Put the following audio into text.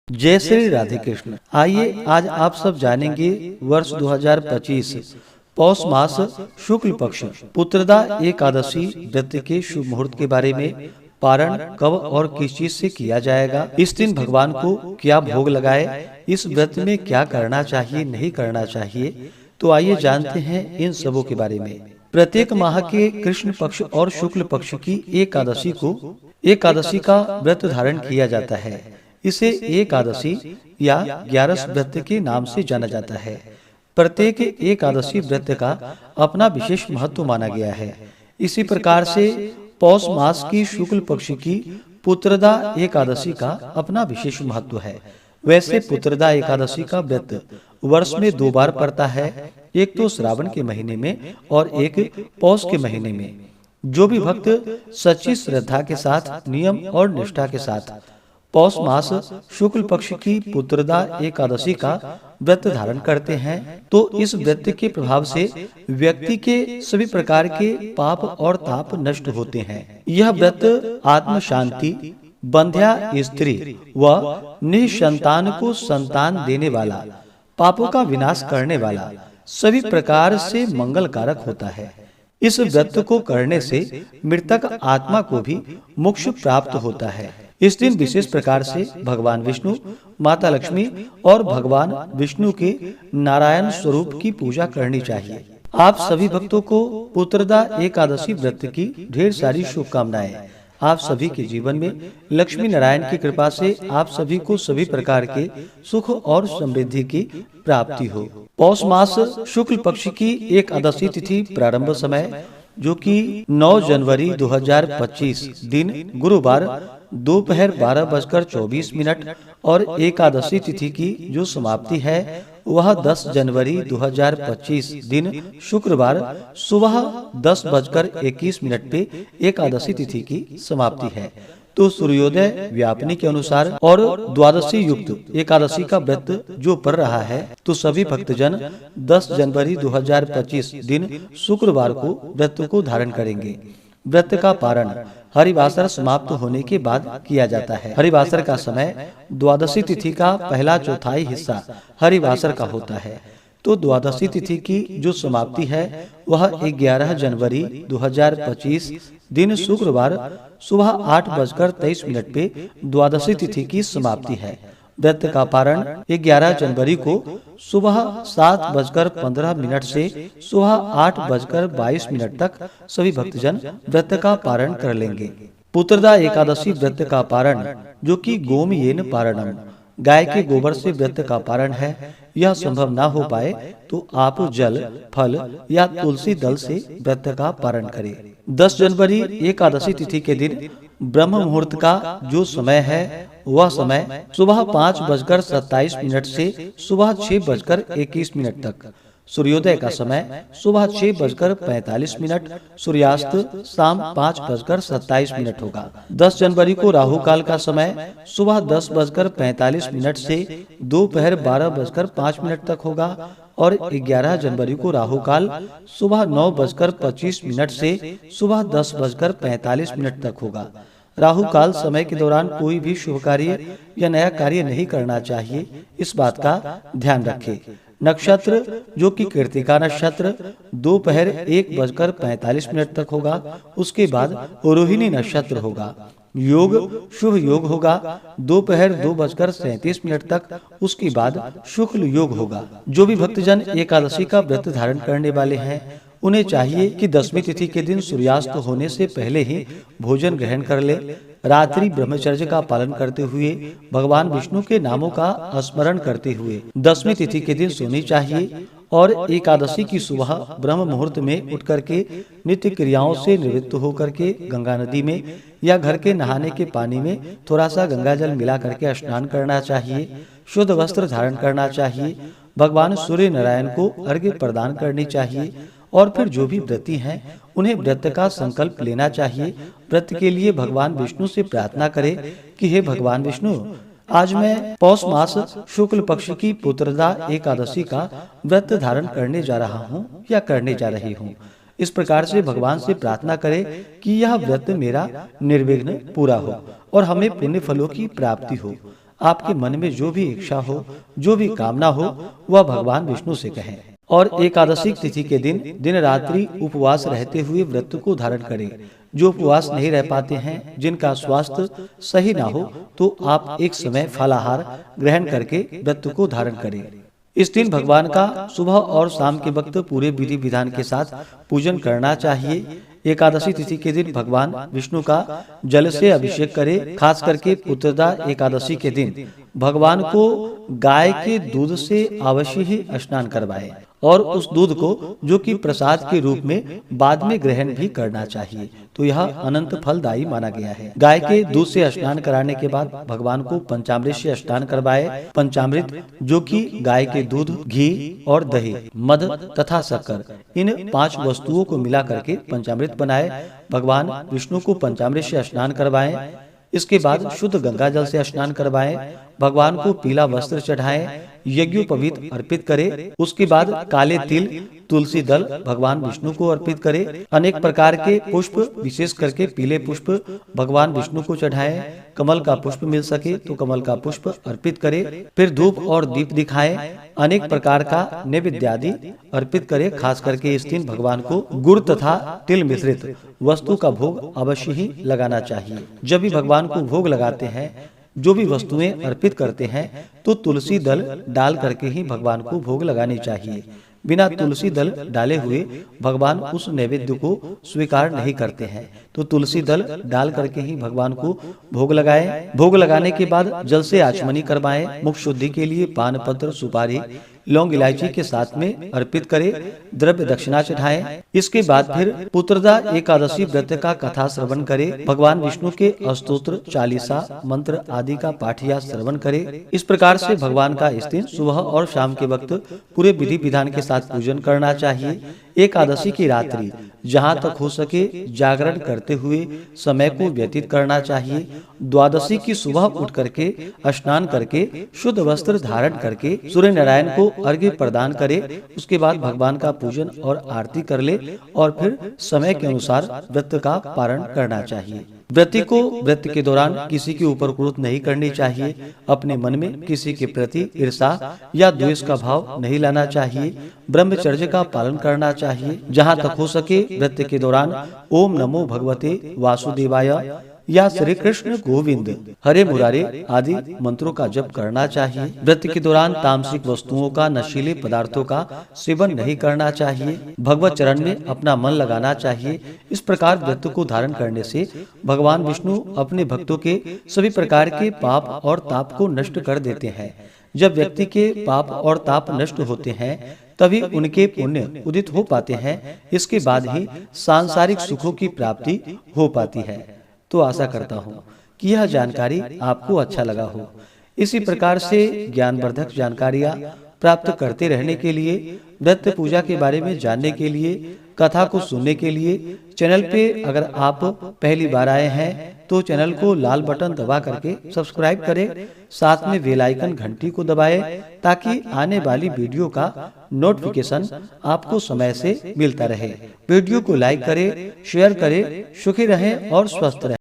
जय श्री राधे कृष्ण। आइए आज आप सब जानेंगे वर्ष 2025 पौष मास शुक्ल पक्ष पुत्रदा एकादशी व्रत के शुभ मुहूर्त के बारे में। पारण कब और किस चीज से किया जाएगा, इस दिन भगवान को क्या भोग लगाए, इस व्रत में क्या करना चाहिए नहीं करना चाहिए, तो आइए जानते हैं इन सबों के बारे में। प्रत्येक माह के कृष्ण पक्ष और शुक्ल पक्ष की एकादशी का व्रत धारण किया जाता है। इसे एकादशी या 11 व्रत के नाम से जाना जाता है। प्रत्येक एकादशी व्रत का अपना विशेष महत्व माना गया है। इसी प्रकार से पौष मास की शुक्ल पक्ष की पुत्रदा एकादशी का अपना विशेष महत्व है। वैसे पुत्रदा एकादशी का व्रत वर्ष में 2 बार पड़ता है, एक तो श्रावण के महीने में और एक पौष के महीने में। जो भी भक्त सच्ची श्रद्धा के साथ, नियम और निष्ठा के साथ पौष मास शुक्ल पक्ष की पुत्रदा एकादशी का व्रत धारण करते हैं, तो इस व्रत के प्रभाव से व्यक्ति के सभी प्रकार के पाप और ताप नष्ट होते हैं। यह व्रत आत्म शांति, बंध्या स्त्री व निसंतान को संतान देने वाला, पापों का विनाश करने वाला, सभी प्रकार से मंगल कारक होता है। इस व्रत को करने से मृतक आत्मा को भी मोक्ष प्राप्त होता है। इस दिन विशेष प्रकार से भगवान विष्णु, माता लक्ष्मी और भगवान विष्णु के नारायण स्वरूप की पूजा करनी चाहिए। आप सभी भक्तों को पुत्रदा एकादशी व्रत की ढेर सारी शुभकामनाएं। आप सभी के जीवन में लक्ष्मी नारायण की कृपा से आप सभी को सभी प्रकार के सुख और समृद्धि की प्राप्ति हो। पौष मास शुक्ल पक्ष की एकादशी तिथि प्रारंभ समय जो कि 9 जनवरी 2025 दिन गुरुवार दोपहर 12:24 और एकादशी तिथि की जो समाप्ति है वह 10 जनवरी 2025 दिन शुक्रवार सुबह 10:21 पे एकादशी तिथि की समाप्ति है। तो सूर्योदय व्यापनी के अनुसार और द्वादशी युक्त एकादशी का व्रत जो पड़ रहा है, तो सभी भक्तजन 10 जनवरी 2025 दिन शुक्रवार को व्रत को धारण करेंगे। व्रत का पारण हरिवासर समाप्त होने के बाद किया जाता है। हरिवासर का समय द्वादशी तिथि का पहला चौथाई हिस्सा हरिवासर का होता है। तो द्वादशी तिथि की जो समाप्ति है वह 11 जनवरी 2025 दिन शुक्रवार सुबह 8:23 पे द्वादशी तिथि की समाप्ति है। व्रत का पारण 11 जनवरी को सुबह 7:15 से सुबह 8:22 तक सभी भक्तजन व्रत का पारण कर लेंगे। पुत्रदा एकादशी व्रत का पारण जो कि गोमयेन पारणम, गाय के गोबर से व्रत का पारण है, यह संभव ना हो पाए तो आप जल, फल या तुलसी दल से व्रत का पारण करें। 10 जनवरी एकादशी तिथि के दिन ब्रह्म मुहूर्त का जो समय है वह समय सुबह 5:27 से सुबह 6:21 तक। सूर्योदय का समय सुबह 6:45, सूर्यास्त शाम 5:27 होगा। 10 जनवरी को राहु काल का समय सुबह 10:45 से दोपहर 12:05 तक होगा और 11 जनवरी को राहु काल सुबह 9:25 से सुबह 10:45 तक होगा। राहु काल समय के दौरान कोई भी शुभ कार्य या नया कार्य नहीं करना चाहिए, इस बात का ध्यान रखें। नक्षत्र जो कि कृतिका नक्षत्र दोपहर 1:45 तक होगा। उसके बाद रोहिणी नक्षत्र होगा। योग शुभ योग होगा दोपहर 2:37 तक। उसके बाद शुक्ल योग होगा। जो भी भक्तजन एकादशी का व्रत धारण करने वाले हैं उन्हें चाहिए कि 10वीं तिथि के दिन सूर्यास्त होने से पहले ही भोजन ग्रहण कर ले। रात्रि ब्रह्मचर्य का पालन करते हुए भगवान विष्णु के नामों का स्मरण करते हुए 10वीं तिथि के दिन सोनी चाहिए और एकादशी की सुबह ब्रह्म मुहूर्त में उठ करके नित्य क्रियाओं से निवृत्त होकर के गंगा नदी में या घर के नहाने के पानी में थोड़ा सा गंगा जल मिला करके स्नान करना चाहिए। शुद्ध वस्त्र धारण करना चाहिए। भगवान सूर्य नारायण को अर्घ्य प्रदान करनी चाहिए और फिर जो भी व्रती हैं उन्हें व्रत का संकल्प लेना चाहिए। व्रत के लिए भगवान विष्णु से प्रार्थना करें कि हे भगवान विष्णु, आज मैं पौष मास शुक्ल पक्ष की पुत्रदा एकादशी का व्रत धारण करने जा रहा हूँ या करने जा रही हूँ। इस प्रकार से भगवान से प्रार्थना करें कि यह व्रत मेरा निर्विघ्न पूरा हो और हमें पुण्य फलों की प्राप्ति हो। आपके मन में जो भी इच्छा हो, जो भी कामना हो, वह भगवान विष्णु से कहें। और एकादशी तिथि के दिन दिन रात्रि उपवास रहते हुए व्रत को धारण करें। जो उपवास नहीं रह पाते हैं, जिनका स्वास्थ्य सही ना हो, तो आप एक समय फलाहार ग्रहण करके व्रत को धारण करें। इस दिन भगवान का सुबह और शाम के वक्त पूरे विधि विधान के साथ पूजन करना चाहिए। एकादशी तिथि के दिन भगवान विष्णु का जल से अभिषेक करें। खास करके पुत्रदा एकादशी के दिन भगवान को गाय के दूध से अवश्य ही स्नान करवाएं और उस दूध को, जो कि प्रसाद के रूप में बाद में ग्रहण भी करना चाहिए, तो यह अनंत फलदायी माना गया है। गाय के दूध से स्नान कराने के बाद भगवान को पंचामृत से स्नान करवाए। पंचामृत, जो कि गाय के दूध, घी और दही, मध तथा शक्कर, इन 5 वस्तुओं को मिला करके पंचामृत बनाए। भगवान विष्णु को पंचामृत से स्नान करवाएं। इसके बाद शुद्ध गंगा जल से स्नान करवाएं। भगवान को पीला वस्त्र चढ़ाएं, यज्ञोपवीत अर्पित करें। उसके बाद काले तिल, तुलसी दल भगवान विष्णु को अर्पित करें। अनेक प्रकार के पुष्प, विशेष करके पीले पुष्प भगवान विष्णु को चढ़ाएं। कमल का पुष्प मिल सके तो कमल का पुष्प अर्पित करें। फिर धूप और दीप दिखाएं। अनेक प्रकार का नैवेद्य आदि अर्पित करें। खास करके इस दिन भगवान को गुड़ तथा तिल मिश्रित वस्तु का भोग अवश्य ही लगाना चाहिए। जब भी भगवान को भोग लगाते हैं, जो भी वस्तुएं अर्पित करते हैं, तो तुलसी दल डाल करके ही भगवान को भोग लगानी चाहिए। बिना तुलसी दल डाले हुए भगवान उस नैवेद्य को स्वीकार नहीं करते हैं, तो तुलसी दल डाल करके ही भगवान को भोग लगाएं। भोग लगाने के बाद जल से आचमनी करवाएं। मुख शुद्धि के लिए पान पत्र, सुपारी, लौंग, इलायची के साथ में अर्पित करें। द्रव्य दक्षिणा चढ़ाएं। इसके बाद फिर पुत्रदा एकादशी व्रत का कथा श्रवण करें। भगवान विष्णु के स्तोत्र, चालीसा, मंत्र आदि का पाठ या श्रवण करें। इस प्रकार से भगवान का इस दिन सुबह और शाम के वक्त पूरे विधि विधान के साथ पूजन करना चाहिए। एकादशी की रात्रि जहाँ तक हो सके जागरण करते हुए समय को व्यतीत करना चाहिए। द्वादशी की सुबह उठ करके स्नान करके शुद्ध वस्त्र धारण करके सूर्य नारायण को अर्घ्य प्रदान करे। उसके बाद भगवान का पूजन और आरती कर ले और फिर समय के अनुसार व्रत का पारण करना चाहिए। व्रती को व्रत के दौरान किसी के ऊपर क्रोध नहीं करनी चाहिए। अपने मन में किसी के प्रति ईर्षा या द्वेष का भाव नहीं लाना चाहिए। ब्रह्मचर्य का पालन करना चाहिए। जहाँ तक हो सके व्रत के दौरान ओम नमो भगवते वासुदेवाय या श्री कृष्ण गोविंद, हरे मुरारे आदि मंत्रों का जप करना चाहिए। व्रत के दौरान तामसिक वस्तुओं का, नशीले पदार्थों का सेवन नहीं करना चाहिए। भगवत चरण में अपना मन लगाना चाहिए। इस प्रकार व्रत को धारण करने से भगवान विष्णु अपने भक्तों के सभी प्रकार के पाप और ताप को नष्ट कर देते हैं। जब व्यक्ति के पाप और ताप नष्ट होते हैं, तभी उनके पुण्य उदित हो पाते हैं। इसके बाद ही सांसारिक सुखों की प्राप्ति हो पाती है। तो आशा करता हूँ कि यह जानकारी आपको अच्छा लगा हो। इसी प्रकार से ज्ञानवर्धक जानकारियाँ प्राप्त करते रहने के लिए, व्रत पूजा के बारे में जानने के लिए, कथा को सुनने के लिए चैनल पे अगर आप पहली बार आए हैं तो चैनल को लाल बटन दबा करके सब्सक्राइब करें। साथ में बेल आइकन घंटी को दबाएं ताकि आने वाली वीडियो का नोटिफिकेशन आपको समय से मिलता रहे। वीडियो को लाइक करें, शेयर करें। सुखी रहें और स्वस्थ रहें।